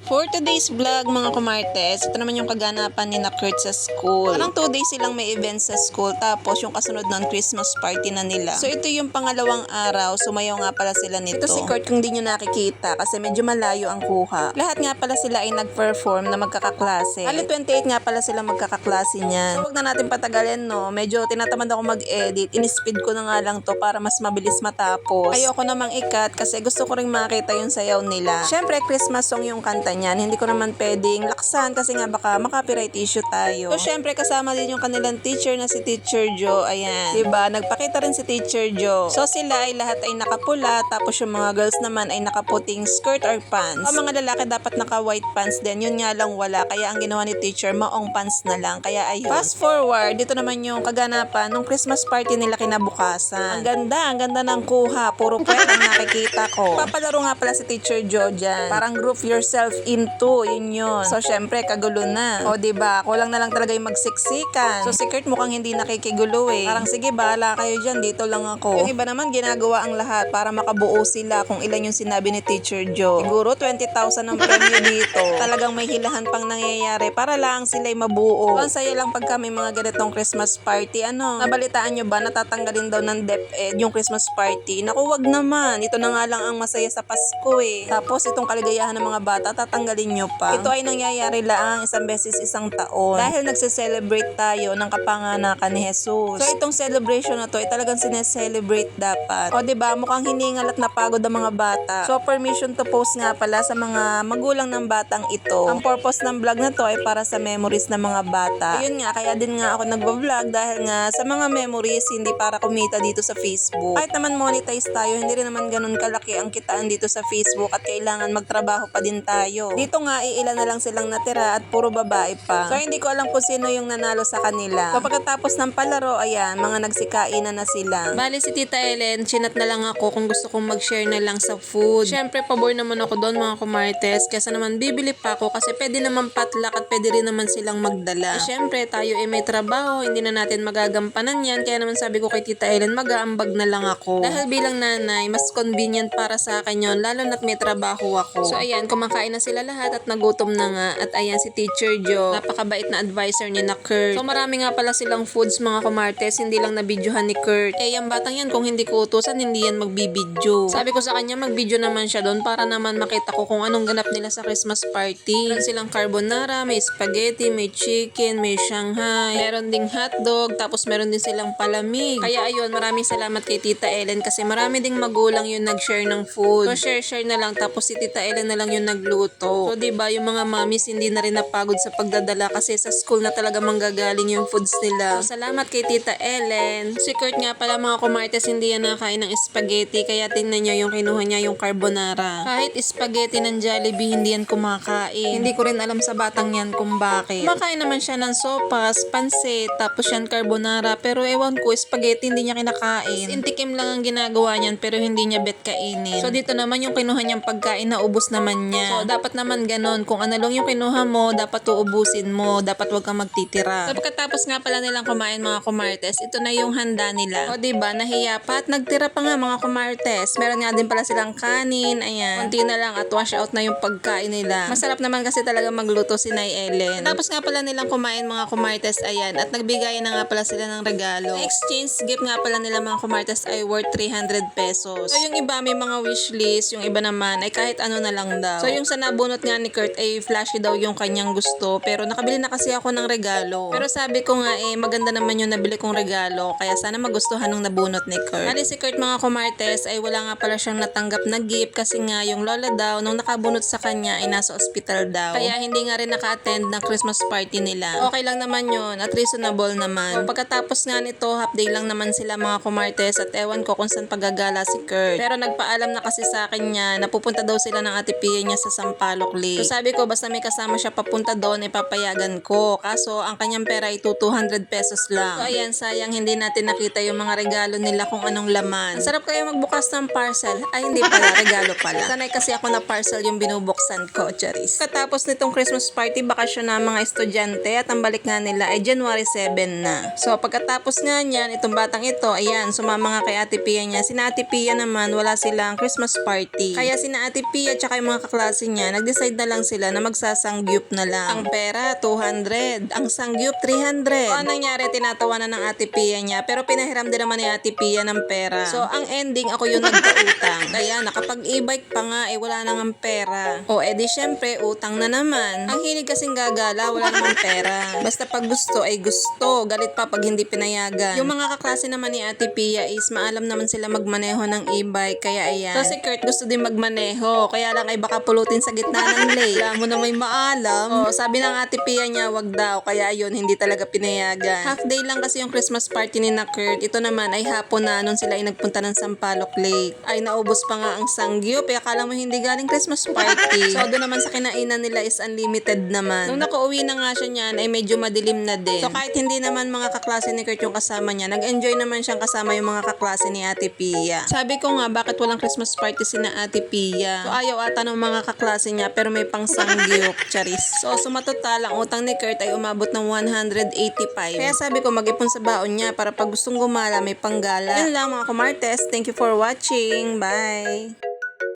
For today's vlog mga kumartes, ito naman yung kaganapan ni na Kurt sa school. Parang 2 days silang may event sa school, tapos yung kasunod ng Christmas party na nila. So ito yung pangalawang araw, sumayaw nga pala sila nito. Ito si Kurt kung di nyo nakikita kasi medyo malayo ang kuha. Lahat nga pala sila ay nag-perform na magkakaklase. Halit 28 nga pala sila magkakaklase niyan. So wag na natin patagalin no, medyo tinatamad ako mag-edit. In-speed ko na nga lang to para mas mabilis matapos. Ayoko namang ikat kasi gusto ko ring makita yung sayaw nila. Syempre Christmas song yung kanta niyan, hindi ko naman pwedeng laksan kasi nga baka makapiright issue tayo. So syempre kasama din yung kanilang teacher na si Teacher Joe. Ayan, diba? Nagpakita rin si Teacher Joe. So sila ay lahat ay nakapula, tapos yung mga girls naman ay nakaputing skirt or pants. Ang mga lalaki dapat naka white pants din, yun nga lang wala. Kaya ang ginawa ni teacher, maong pants na lang. Kaya ayun. Fast forward, dito naman yung kaganapan nung Christmas party nila kinabukasan. Ang ganda ng kuha. Puro puwet ang nakikita ko. Papalaro nga pala si Teacher Joe dyan. Parang group yourself into, yun. So, syempre, kagulo na. O, diba? Kulang na lang talaga yung magsiksikan. So, si Kurt mukhang hindi nakikigulo eh. Parang, sige, bahala kayo dyan. Dito lang ako. Yung iba naman, ginagawa ang lahat para makabuo sila kung ilan yung sinabi ni Teacher Joe. Siguro, 20,000 ang premyo dito. Talagang may hilahan pang nangyayari para lang sila'y mabuo. So, ang saya lang pagka may mga ganitong Christmas party. Ano? Nabalitaan nyo ba? Natatanggalin daw ng DepEd yung Christmas party. Naku, wag naman. Ito na nga lang ang masaya sa Pasko eh. Tapos, itong kaligayahan ng mga bata, tatanggalin nyo pa. Ito ay nangyayari lang isang beses isang taon. Dahil nagse-celebrate tayo ng kapanganakan ni Jesus. So, itong celebration na to ay talagang sineselebrate dapat. O, diba? Mukhang hiningal at napagod ang mga bata. So, permission to post nga pala sa mga magulang ng batang ito. Ang purpose ng vlog na to ay para sa memories ng mga bata. Ayun nga, kaya din nga ako nagbo-vlog dahil nga sa mga memories, hindi para kumita dito sa Facebook. Kahit naman monetize tayo, hindi rin naman ganun kalaki ang kitaan dito sa Facebook at kailangan magtrabaho pa din tayo. Dito nga, ilan na lang silang natira at puro babae pa. So, hindi ko alam kung sino yung nanalo sa kanila. So, pagkatapos ng palaro, ayan, mga nagsikain na sila. Bali, si Tita Ellen, chinat na lang ako kung gusto kong mag-share na lang sa food. Siyempre, pabor naman ako doon mga kumartes. Kesa naman bibili pa ako kasi pwede naman patlak at pwede rin naman silang magdala. Siyempre, tayo may trabaho, hindi na natin magagampanan yan. Kaya naman sabi ko kay Tita Ellen, mag-aambag na lang ako. Dahil bilang nanay, mas convenient para sa akin yun, lalo na't may trabaho ako. So, ayan, kumakain na sila lahat at nagutom na nga. At ayan, si Teacher Joe, napakabait na advisor ni na Kurt. So, marami nga pala silang foods mga kumartes, hindi lang nabidyohan ni Kurt. Eh, yung batang yan, kung hindi ko utusan, hindi yan magbibidyo. Sabi ko sa kanya, magbidyo naman siya doon para naman makita ko kung anong ganap nila sa Christmas party. Meron silang carbonara, may spaghetti, may chicken, may Shanghai, meron ding hotdog, tapos meron din silang palamig. Kaya ayun, maraming salamat kay Tita Ellen kasi marami ding magulang yung nag-share ng food. So, share na lang, tapos si Tita Ellen na lang yung nagluto. So, diba, yung mga mommies hindi na rin napagod sa pagdadala kasi sa school na talaga manggagaling yung foods nila. So, salamat kay Tita Ellen. Si Kurt nga pala mga kumartes, hindi yan nakain ng spaghetti, kaya tingnan nyo yung kinuha niya yung carbonara. Kahit spaghetti ng Jollibee, hindi yan kumakain. Hindi ko rin alam sa batang yan kung bakit. Kumakain naman siya ng sopas, pansit, tapos yan carbonara, pero ewan ko, spaghetti hindi niya kinakain. Intikim lang ang ginagawa niyan, pero hindi niya bet kainin. So, dito naman yung kinuha niyang pagkain na ubos naman niya. So, dapat naman ganon. Kung ano lang yung kinuha mo, dapat uubusin mo. Dapat wag kang magtitira. So, pagkatapos nga pala nilang kumain mga kumartes, ito na yung handa nila. O, diba? Nahiya pa at nagtira pa nga mga kumartes. Meron nga din pala silang kanin. Ayan. Konti na lang at wash out na yung pagkain nila. Masarap naman kasi talaga magluto si Nay Ellen. Tapos nga pala nilang kumain mga kumartes. Ayan. At nagbigay na nga pala sila ng regalo. Ang exchange gift nga pala nila mga kumartes ay worth 300 pesos. So, yung iba may mga wishlist. Yung iba naman ay kahit ano na lang daw. So, yung sa nabunot nga ni Kurt ay flashy daw yung kanyang gusto. Pero nakabili na kasi ako ng regalo. Pero sabi ko nga maganda naman yung nabili kong regalo. Kaya sana magustuhan nung nabunot ni Kurt. Hali si Kurt mga kumartes ay wala nga pala siyang natanggap na gift kasi nga yung lola daw nung nakabunot sa kanya ay nasa ospital daw. Kaya hindi nga rin naka-attend ng Christmas party nila. Okay lang naman yun at reasonable naman. So, pagkatapos nga nito, half day lang naman sila mga kumartes at ewan ko kung saan pagagala si Kurt. Pero nagpaalam na kasi sa akin niya na pupunta daw sila ng ate Pia niya sa Sampaloc Lake. So sabi ko basta may kasama siya papunta doon ay papayagan ko. Kaso ang kanyang pera ay 200 pesos lang. So ayan, sayang hindi natin nakita yung mga regalo nila kung anong laman. Ang sarap kaya magbukas ng parcel. Ay hindi pala, regalo pala. Sanay kasi ako na parcel yung binubuksan ko, charis. Katapos nitong Christmas party, bakasyon na mga estudyante at ang balik nga nila ay January 7 na. So pagkatapos nga niyan, itong batang ito, ayan, sumama nga kay ate Pia niya. Sina ate Pia naman, wala silang Christmas party. Kaya sina ate Pia at saka yung mga kaklase niya, nag-decide na lang sila na magsasangyup na lang. Ang pera, 200. Ang sangyup, 300. So, anong nangyari? Tinatawanan ng Ate Pia niya. Pero pinahiram din naman ni Ate Pia ng pera. So, ang ending, ako yung nagkautang. Kaya, nakapag e-bike pa nga, wala nang ang pera. O, edi syempre, utang na naman. Ang hilig kasing gagala, wala namang pera. Basta pag gusto ay gusto. Galit pa pag hindi pinayagan. Yung mga kaklase naman ni Ate Pia is maalam naman sila magmaneho ng e-bike. Kaya ayan. So, si Kurt gusto din magmaneho. Kaya lang ay baka pulutin sa gitna ng lake. Alam mo na may maalam. O, sabi ng Ate Pia niya, wag daw. Kaya yun, hindi talaga pinayagan. Half day lang kasi yung Christmas party ni na Kurt. Ito naman ay hapon na nung sila ay nagpunta ng Sampaloc Lake. Ay naubos pa nga ang sangyup. Kaya akala mo hindi galing Christmas party. So doon naman sa kinainan nila is unlimited naman. Nung nakauwi na nga siya niyan ay medyo madilim na din. So kahit hindi naman mga kaklase ni Kurt yung kasama niya, nag-enjoy naman siyang kasama yung mga kaklase ni Ate Pia. Sabi ko nga, bakit walang Christmas party si na Ate Pia? So ayaw ata ng mga kaklase niya pero may pang sangyup. Charis. So sumatotal, ang utang ni Kurt ay umabot ng 185. Kaya sabi ko mag-ipon sa baon niya para pag gustong gumala may panggala. Yun lang mga kumartes. Thank you for watching. Bye!